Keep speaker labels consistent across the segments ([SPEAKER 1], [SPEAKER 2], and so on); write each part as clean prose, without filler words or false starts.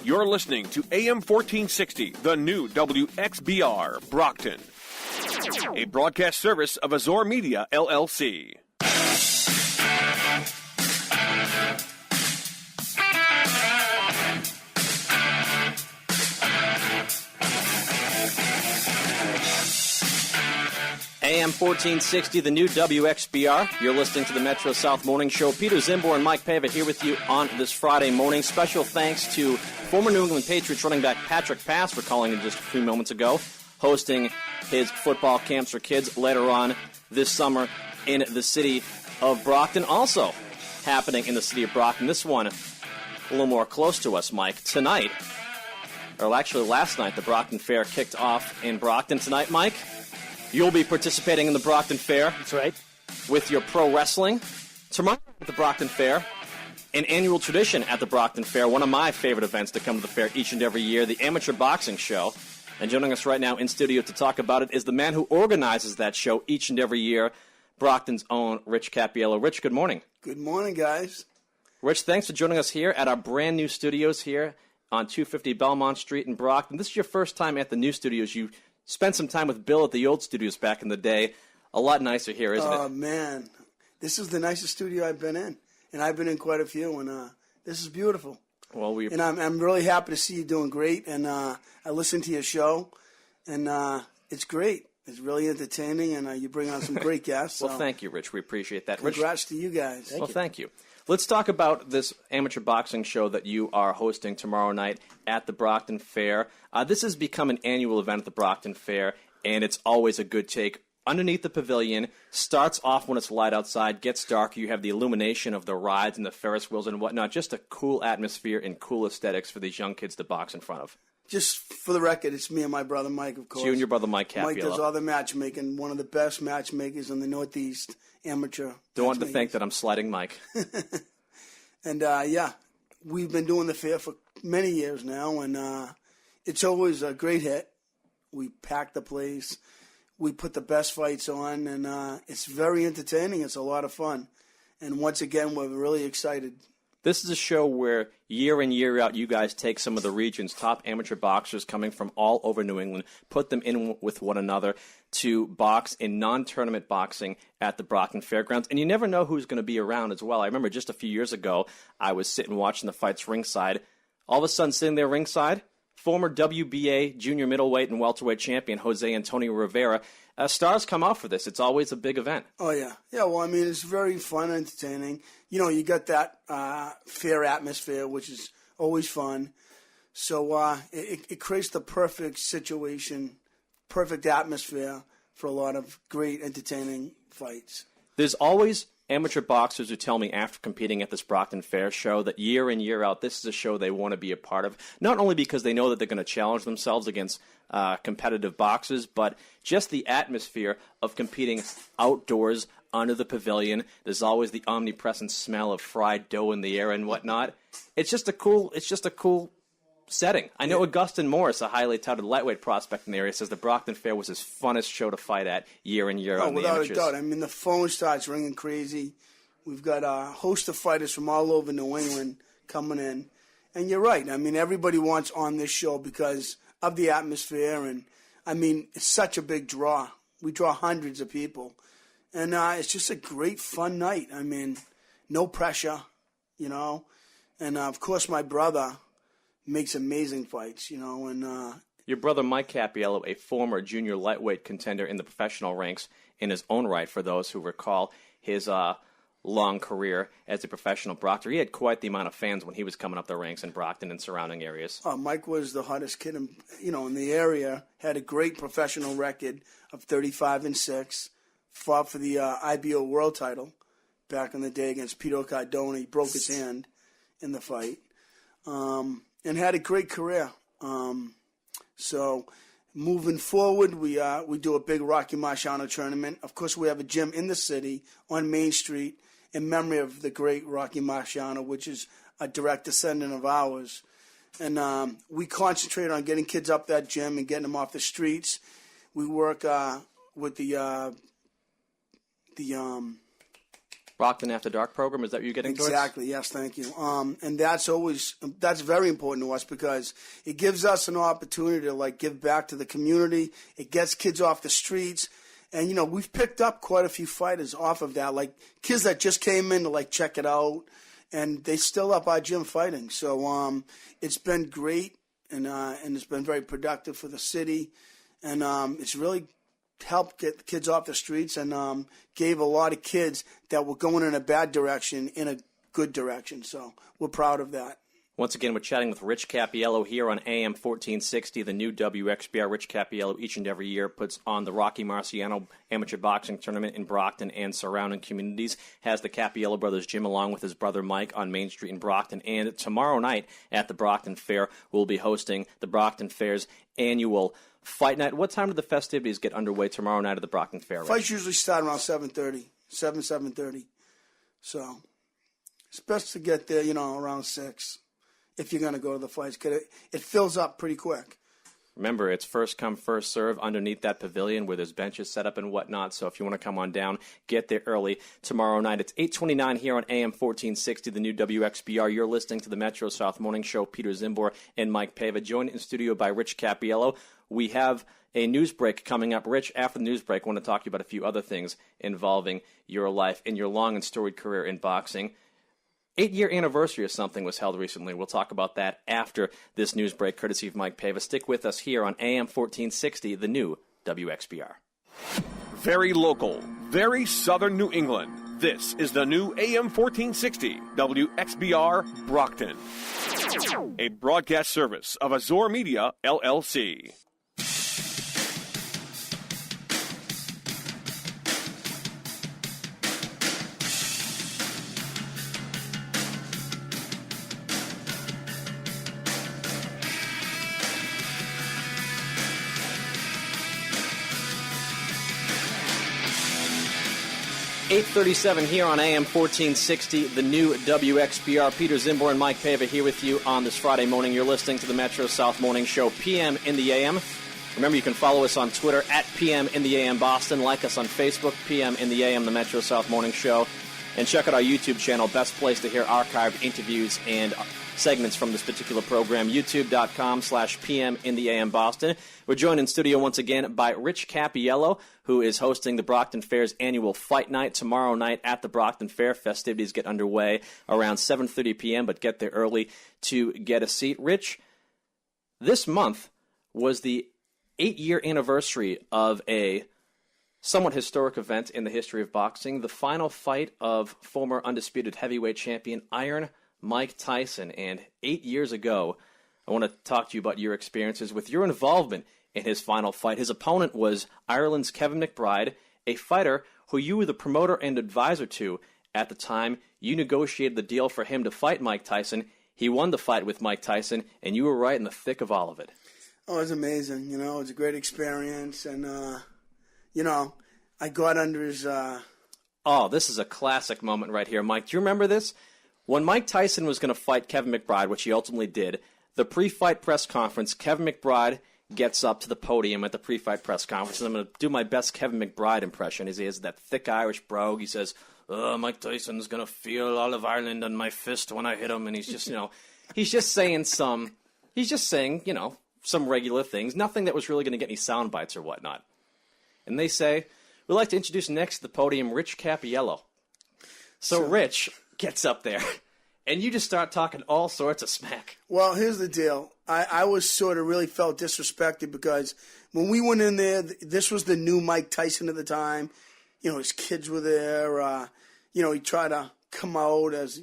[SPEAKER 1] You're listening to AM 1460, the new WXBR, Brockton. A broadcast service of Azor Media, LLC.
[SPEAKER 2] AM 1460, the new WXBR. You're listening to the Metro South Morning Show. Peter Zimbo and Mike Pavitt here with you on this Friday morning. Special thanks to former New England Patriots running back Patrick Pass for calling in just a few moments ago, hosting his football camps for kids later on this summer in the city of Brockton. Also happening in the city of Brockton, this one a little more close to us, Mike. Tonight, or actually last night, the Brockton Fair kicked off in Brockton. Tonight, Mike, you'll be participating in the Brockton Fair.
[SPEAKER 3] That's right.
[SPEAKER 2] With your pro wrestling. Tomorrow at the Brockton Fair, an annual tradition at the Brockton Fair, one of my favorite events to come to the fair each and every year, the Amateur Boxing Show. And joining us right now in studio to talk about it is the man who organizes that show each and every year, Brockton's own Rich Cappiello. Rich, good morning.
[SPEAKER 4] Good morning, guys.
[SPEAKER 2] Rich, thanks for joining us here at our brand new studios here on 250 Belmont Street in Brockton. This is your first time at the new studios. You spent some time with Bill at the old studios back in the day. A lot nicer here, isn't it?
[SPEAKER 4] Oh, man. This is the nicest studio I've been in. And I've been in quite a few, and this is beautiful.
[SPEAKER 2] Well,
[SPEAKER 4] and I'm really happy to see you doing great, and I listen to your show, and it's great. It's really entertaining, and you bring on some great guests.
[SPEAKER 2] Well, thank you, Rich. We appreciate that.
[SPEAKER 4] Congrats to you guys.
[SPEAKER 2] Thank you. Let's talk about this amateur boxing show that you are hosting tomorrow night at the Brockton Fair. This has become an annual event at the Brockton Fair, and it's always a good take. Underneath the pavilion, starts off when it's light outside, gets dark. You have the illumination of the rides and the Ferris wheels and whatnot. Just a cool atmosphere and cool aesthetics for these young kids to box in front of.
[SPEAKER 4] Just for the record, it's me and my brother Mike, of course.
[SPEAKER 2] It's you and your brother Mike Cappiello.
[SPEAKER 4] Mike does all the matchmaking, one of the best matchmakers in the Northeast, amateur.
[SPEAKER 2] Don't want to think that I'm sliding Mike.
[SPEAKER 4] And, we've been doing the fair for many years now, and it's always a great hit. We pack the place. We put the best fights on, and it's very entertaining. It's a lot of fun. And once again, we're really excited.
[SPEAKER 2] This is a show where year in, year out, you guys take some of the region's top amateur boxers coming from all over New England, put them in with one another to box in non-tournament boxing at the Brockton Fairgrounds. And you never know who's going to be around as well. I remember just a few years ago, I was sitting watching the fights ringside. All of a sudden, sitting there ringside, former WBA junior middleweight and welterweight champion Jose Antonio Rivera. Stars come out for this. It's always a big event.
[SPEAKER 4] Oh, yeah. Yeah, well, I mean, it's very fun, entertaining. You know, you got that fair atmosphere, which is always fun. So it creates the perfect situation, perfect atmosphere for a lot of great, entertaining fights.
[SPEAKER 2] There's always amateur boxers who tell me after competing at this Brockton Fair show that year in, year out, this is a show they want to be a part of, not only because they know that they're going to challenge themselves against competitive boxers, but just the atmosphere of competing outdoors under the pavilion. There's always the omnipresent smell of fried dough in the air and whatnot. It's just a cool setting. I know Augustin Morris, a highly touted lightweight prospect in the area, says the Brockton Fair was his funnest show to fight at year in, year out in the amateurs.
[SPEAKER 4] Without a doubt. I mean, the phone starts ringing crazy. We've got a host of fighters from all over New England coming in. And you're right. I mean, everybody wants on this show because of the atmosphere. And, I mean, it's such a big draw. We draw hundreds of people. And it's just a great, fun night. I mean, no pressure, you know. And, of course, my brother makes amazing fights, you know, and
[SPEAKER 2] your brother Mike Cappiello, a former junior lightweight contender in the professional ranks in his own right, for those who recall his long career as a professional boxer. He had quite the amount of fans when he was coming up the ranks in Brockton and surrounding areas.
[SPEAKER 4] Mike was the hottest kid in the area, had a great professional record of 35-6, fought for the IBO world title back in the day against Peter Cardone. He broke his hand in the fight. And had a great career. So moving forward, we do a big Rocky Marciano tournament. Of course, we have a gym in the city on Main Street in memory of the great Rocky Marciano, which is a direct descendant of ours. And we concentrate on getting kids up that gym and getting them off the streets. We work with the
[SPEAKER 2] Brockton After Dark program. Is that what you're getting towards?
[SPEAKER 4] Exactly. Yes, thank you. And that's very important to us because it gives us an opportunity to like give back to the community. It gets kids off the streets. And, we've picked up quite a few fighters off of that, like kids that just came in to like check it out, and they still up our gym fighting. So it's been great, and it's been very productive for the city, and it's really helped get the kids off the streets and gave a lot of kids that were going in a bad direction in a good direction. So we're proud of that.
[SPEAKER 2] Once again, we're chatting with Rich Cappiello here on AM 1460, the new WXBR. Rich Cappiello each and every year puts on the Rocky Marciano Amateur Boxing Tournament in Brockton and surrounding communities, has the Cappiello Brothers Gym along with his brother Mike on Main Street in Brockton. And tomorrow night at the Brockton Fair, we'll be hosting the Brockton Fair's annual Fight Night. What time do the festivities get underway tomorrow night at the Brockton Fair? Rich?
[SPEAKER 4] Fights usually start around 7:30. So it's best to get there, around 6. If you're going to go to the fights, because it fills up pretty quick.
[SPEAKER 2] Remember, it's first come, first serve underneath that pavilion where there's benches set up and whatnot. So if you want to come on down, get there early tomorrow night. It's 8:29 here on AM 1460, the new WXBR. You're listening to the Metro South Morning Show. Peter Zimbor and Mike Pava, joined in studio by Rich Cappiello. We have a news break coming up. Rich, after the news break, I want to talk to you about a few other things involving your life and your long and storied career in boxing. 8-year anniversary of something was held recently. We'll talk about that after this news break, courtesy of Mike Pava. Stick with us here on AM 1460, the new WXBR.
[SPEAKER 1] Very local, very southern New England. This is the new AM 1460 WXBR Brockton, a broadcast service of Azor Media, LLC.
[SPEAKER 2] 8:37 here on AM 1460, the new WXBR. Peter Zimbor and Mike Pava here with you on this Friday morning. You're listening to the Metro South Morning Show, PM in the AM. Remember, you can follow us on Twitter at PM in the AM Boston. Like us on Facebook, PM in the AM, the Metro South Morning Show. And check out our YouTube channel, best place to hear archived interviews and segments from this particular program, youtube.com/PM in the AM Boston. We're joined in studio once again by Rich Cappiello, who is hosting the Brockton Fair's annual Fight Night tomorrow night at the Brockton Fair. Festivities get underway around 7:30 p.m., but get there early to get a seat. Rich, this month was the 8-year anniversary of a somewhat historic event in the history of boxing, the final fight of former undisputed heavyweight champion Iron Mike Tyson. And 8 years ago, I want to talk to you about your experiences with your involvement in his final fight. His opponent was Ireland's Kevin McBride, a fighter who you were the promoter and advisor to at the time. You negotiated the deal for him to fight Mike Tyson. He won the fight with Mike Tyson, and you were right in the thick of all of it.
[SPEAKER 4] Oh, it was amazing. It was a great experience, and I got under his...
[SPEAKER 2] Oh, this is a classic moment right here. Mike, do you remember this? When Mike Tyson was going to fight Kevin McBride, which he ultimately did, the pre-fight press conference, Kevin McBride gets up to the podium at the pre-fight press conference, and I'm going to do my best Kevin McBride impression. He has that thick Irish brogue. He says, Mike Tyson's going to feel all of Ireland on my fist when I hit him. And he's just, he's just saying some regular things, nothing that was really going to get any sound bites or whatnot. And they say, we'd like to introduce next to the podium Rich Cappiello. So Rich gets up there, and you just start talking all sorts of smack.
[SPEAKER 4] Well, here's the deal. I was sort of really felt disrespected because when we went in there, this was the new Mike Tyson at the time. His kids were there. He tried to come out as,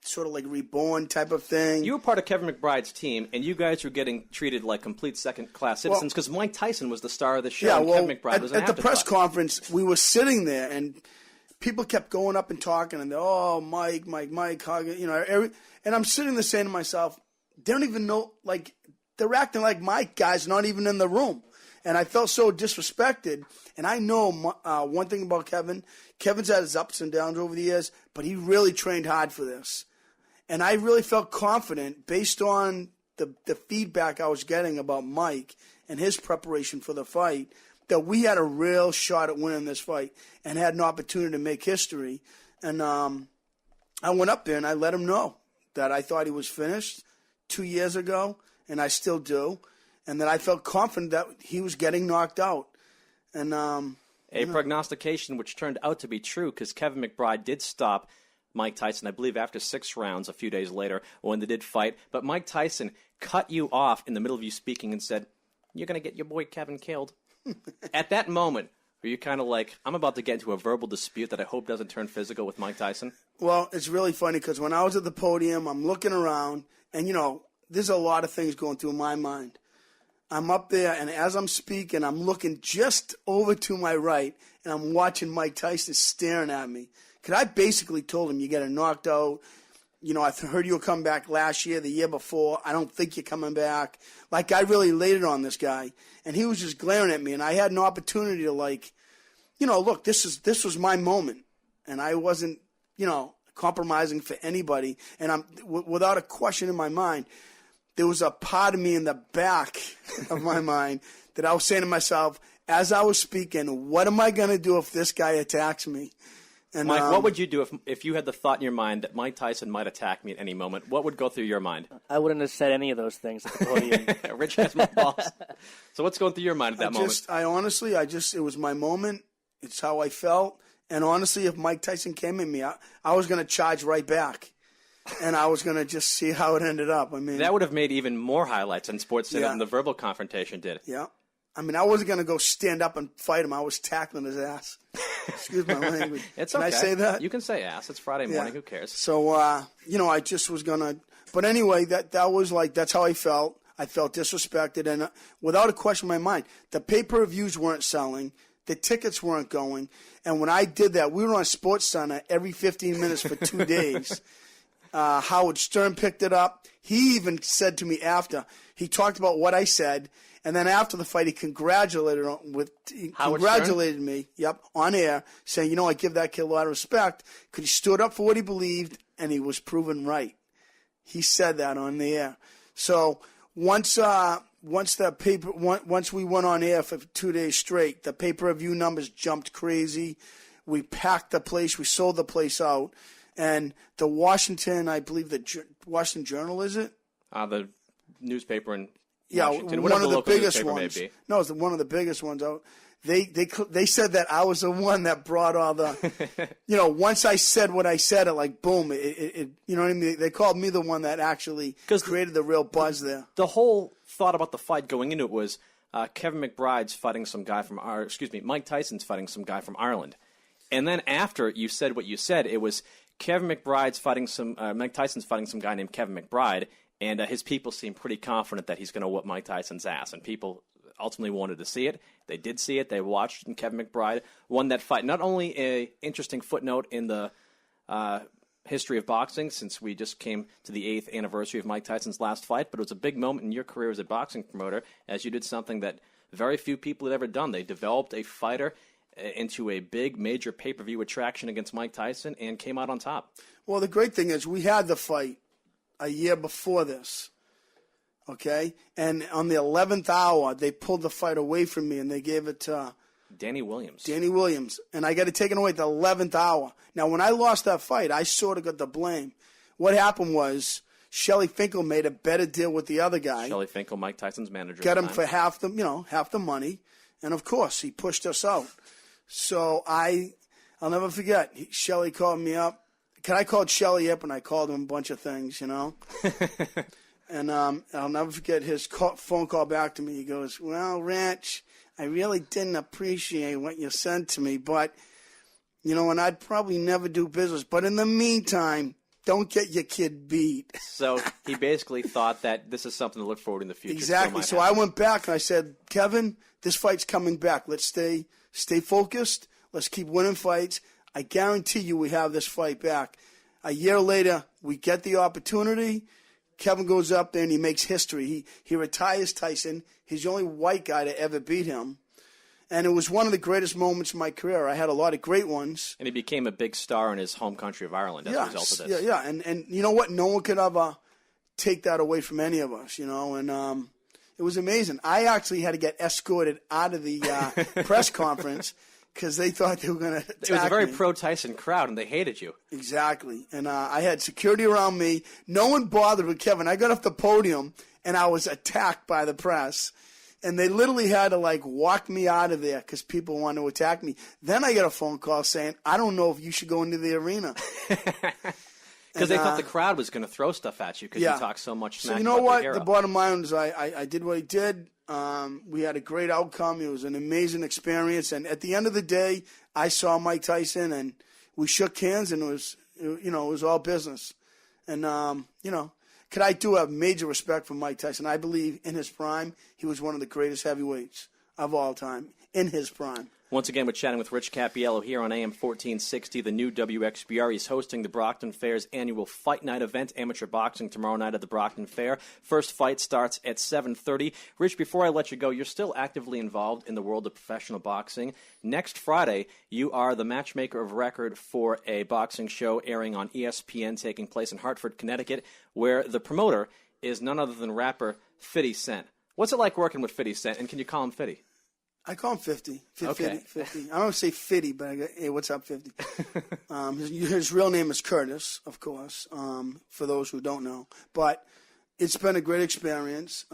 [SPEAKER 4] sort of like reborn type of thing.
[SPEAKER 2] You were part of Kevin McBride's team, and you guys were getting treated like complete second-class citizens because Mike Tyson was the star of the show, and Kevin McBride was an
[SPEAKER 4] afterthought. At the press conference, we were sitting there, and people kept going up and talking, and Mike, and I'm sitting there saying to myself, they don't even know, they're acting like Mike guy's not even in the room. And I felt so disrespected. And I know one thing about Kevin. Kevin's had his ups and downs over the years, but he really trained hard for this. And I really felt confident based on the feedback I was getting about Mike and his preparation for the fight that we had a real shot at winning this fight and had an opportunity to make history. And I went up there and I let him know that I thought he was finished 2 years ago, and I still do, and that I felt confident that he was getting knocked out. And
[SPEAKER 2] prognostication which turned out to be true, because Kevin McBride did stop Mike Tyson, I believe, after 6 rounds a few days later when they did fight. But Mike Tyson cut you off in the middle of you speaking and said, "You're going to get your boy Kevin killed." At that moment, were you kind of like, I'm about to get into a verbal dispute that I hope doesn't turn physical with Mike Tyson?
[SPEAKER 4] Well, it's really funny because when I was at the podium, I'm looking around, and, there's a lot of things going through my mind. I'm up there, and as I'm speaking, I'm looking just over to my right, and I'm watching Mike Tyson staring at me. Because I basically told him, "You get knocked out. I heard you were coming back last year, the year before. I don't think you're coming back." Like, I really laid it on this guy. And he was just glaring at me, and I had an opportunity to, look, this was my moment. And I wasn't, compromising for anybody. And I'm without a question in my mind, there was a part of me in the back of my mind that I was saying to myself, as I was speaking, what am I going to do if this guy attacks me? And,
[SPEAKER 2] Mike, what would you do if you had the thought in your mind that Mike Tyson might attack me at any moment? What would go through your mind?
[SPEAKER 3] I wouldn't have said any of those things at the podium.
[SPEAKER 2] Rich has my balls. So what's going through your mind at that moment?
[SPEAKER 4] It was my moment. It's how I felt. And honestly, if Mike Tyson came at me, I was going to charge right back. And I was going to just see how it ended up. I mean,
[SPEAKER 2] that would have made even more highlights on SportsCenter than the verbal confrontation did.
[SPEAKER 4] Yeah. I mean, I wasn't going to go stand up and fight him. I was tackling his ass. Excuse my language.
[SPEAKER 2] It's
[SPEAKER 4] Can
[SPEAKER 2] okay.
[SPEAKER 4] I say that?
[SPEAKER 2] You can say ass. It's Friday morning. Who cares?
[SPEAKER 4] So, I just was going to. But anyway, that was that's how I felt. I felt disrespected. And without a question in my mind, the pay-per-views weren't selling. The tickets weren't going. And when I did that, we were on SportsCenter every 15 minutes for 2 days. Howard Stern picked it up. He even said to me after, he talked about what I said, and then after the fight, he congratulated me, on air, saying, I give that kid a lot of respect because he stood up for what he believed, and he was proven right. He said that on the air. So once we went on air for 2 days straight, the pay-per-view numbers jumped crazy. We packed the place. We sold the place out. And the Washington, I believe the Washington Journal, is it?
[SPEAKER 2] The newspaper in
[SPEAKER 4] Yeah,
[SPEAKER 2] Washington,
[SPEAKER 4] one of the biggest
[SPEAKER 2] ones.
[SPEAKER 4] No, it's one of the biggest ones. They said that I was the one that brought all the, once I said what I said, boom, it you know what I mean? They called me the one that actually created the real buzz there.
[SPEAKER 2] The whole thought about the fight going into it was Kevin McBride's fighting some guy Mike Tyson's fighting some guy from Ireland. And then after you said what you said, it was Kevin McBride's fighting Mike Tyson's fighting some guy named Kevin McBride, and his people seem pretty confident that he's going to whoop Mike Tyson's ass, and people ultimately wanted to see it. They did see it. They watched, and Kevin McBride won that fight. Not only a interesting footnote in the history of boxing, since we just came to the 8th anniversary of Mike Tyson's last fight, but it was a big moment in your career as a boxing promoter, as you did something that very few people had ever done. They developed a fighter into a big, major pay-per-view attraction against Mike Tyson and came out on top.
[SPEAKER 4] Well, the great thing is we had the fight a year before this, okay? And on the 11th hour, they pulled the fight away from me and they gave it to
[SPEAKER 2] Danny Williams.
[SPEAKER 4] And I got it taken away at the 11th hour. Now, when I lost that fight, I sort of got the blame. What happened was Shelly Finkel made a better deal with the other guy.
[SPEAKER 2] Shelly Finkel, Mike Tyson's manager.
[SPEAKER 4] Got him for half the money. And, of course, he pushed us out. So I'll never forget. Shelly called me up. I called Shelly up, and I called him a bunch of things, And I'll never forget his phone call back to me. He goes, "Well, Rich, I really didn't appreciate what you said to me, but, and I'd probably never do business. But in the meantime, don't get your kid beat."
[SPEAKER 2] So he basically thought that this is something to look forward in the future.
[SPEAKER 4] Exactly. So I went back and I said, "Kevin, this fight's coming back. Let's stay focused. Let's keep winning fights. I guarantee you we have this fight back." A year later, we get the opportunity. Kevin goes up there and he makes history. He retires Tyson. He's the only white guy to ever beat him. And it was one of the greatest moments of my career. I had a lot of great ones.
[SPEAKER 2] And he became a big star in his home country of Ireland as a result of this.
[SPEAKER 4] Yeah. And you know what? No one could ever take that away from any of us, And it was amazing. I actually had to get escorted out of the press conference because they thought they were going to attack me.
[SPEAKER 2] It was a very pro-Tyson crowd, and they hated you.
[SPEAKER 4] Exactly. And I had security around me. No one bothered with Kevin. I got off the podium, and I was attacked by the press. And they literally had to, walk me out of there because people wanted to attack me. Then I got a phone call saying, I don't know if you should go into the arena.
[SPEAKER 2] Because they thought the crowd was going to throw stuff at you because you talk so much smack.
[SPEAKER 4] So you know what? The bottom line was I did what I did. We had a great outcome. It was an amazing experience. And at the end of the day, I saw Mike Tyson, and we shook hands, and it was all business. And, could I do have major respect for Mike Tyson? I believe in his prime, he was one of the greatest heavyweights of all time, in his prime.
[SPEAKER 2] Once again, we're chatting with Rich Cappiello here on AM 1460, the new WXBR. He's hosting the Brockton Fair's annual Fight Night event, amateur boxing, tomorrow night at the Brockton Fair. First fight starts at 7:30. Rich, before I let you go, you're still actively involved in the world of professional boxing. Next Friday, you are the matchmaker of record for a boxing show airing on ESPN taking place in Hartford, Connecticut, where the promoter is none other than rapper 50 Cent. What's it like working with 50 Cent, and can you call him 50?
[SPEAKER 4] I call him 50.
[SPEAKER 2] Okay.
[SPEAKER 4] 50. I don't say 50, but I go, hey, what's up, 50? His real name is Curtis, of course, for those who don't know. But it's been a great experience.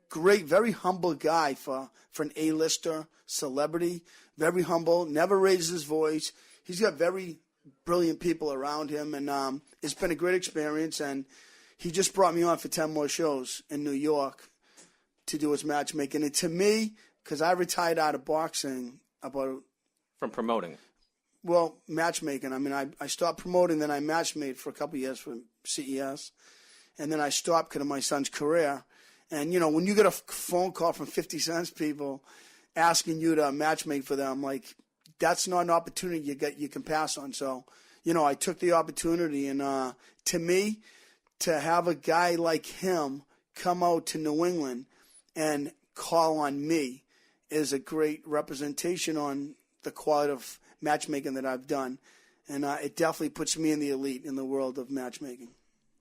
[SPEAKER 4] Great, very humble guy for an A-lister celebrity. Very humble, never raises his voice. He's got very brilliant people around him, and it's been a great experience. And he just brought me on for 10 more shows in New York to do his matchmaking. And to me, because I retired out of boxing
[SPEAKER 2] From promoting?
[SPEAKER 4] Well, matchmaking. I mean, I stopped promoting, then I matchmade for a couple of years for CES. And then I stopped because of my son's career. And, when you get a phone call from 50 Cent people asking you to matchmake for them, that's not an opportunity you can pass on. So, I took the opportunity. And to me, to have a guy like him come out to New England and call on me is a great representation on the quality of matchmaking that I've done. And it definitely puts me in the elite in the world of matchmaking.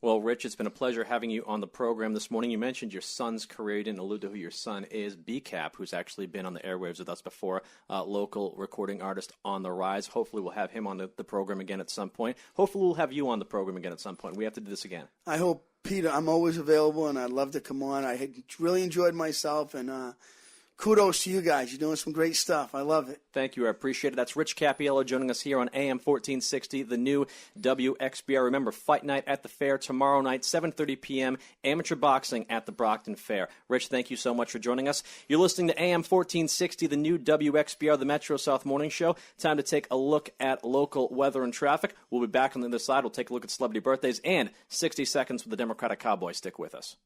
[SPEAKER 2] Well, Rich, it's been a pleasure having you on the program this morning. You mentioned your son's career. You didn't allude to who your son is. B-Capp, who's actually been on the airwaves with us before, local recording artist on the rise. Hopefully we'll have him on the program again at some point. Hopefully we'll have you on the program again at some point. We have to do this again.
[SPEAKER 4] I hope, Peter. I'm always available, and I'd love to come on. I had really enjoyed myself, and kudos to you guys. You're doing some great stuff. I love it.
[SPEAKER 2] Thank you. I appreciate it. That's Rich Cappiello joining us here on AM 1460, the new WXBR. Remember, Fight Night at the Fair tomorrow night, 7:30 p.m., amateur boxing at the Brockton Fair. Rich, thank you so much for joining us. You're listening to AM 1460, the new WXBR, the Metro South Morning Show. Time to take a look at local weather and traffic. We'll be back on the other side. We'll take a look at celebrity birthdays and 60 seconds with the Democratic Cowboy. Stick with us.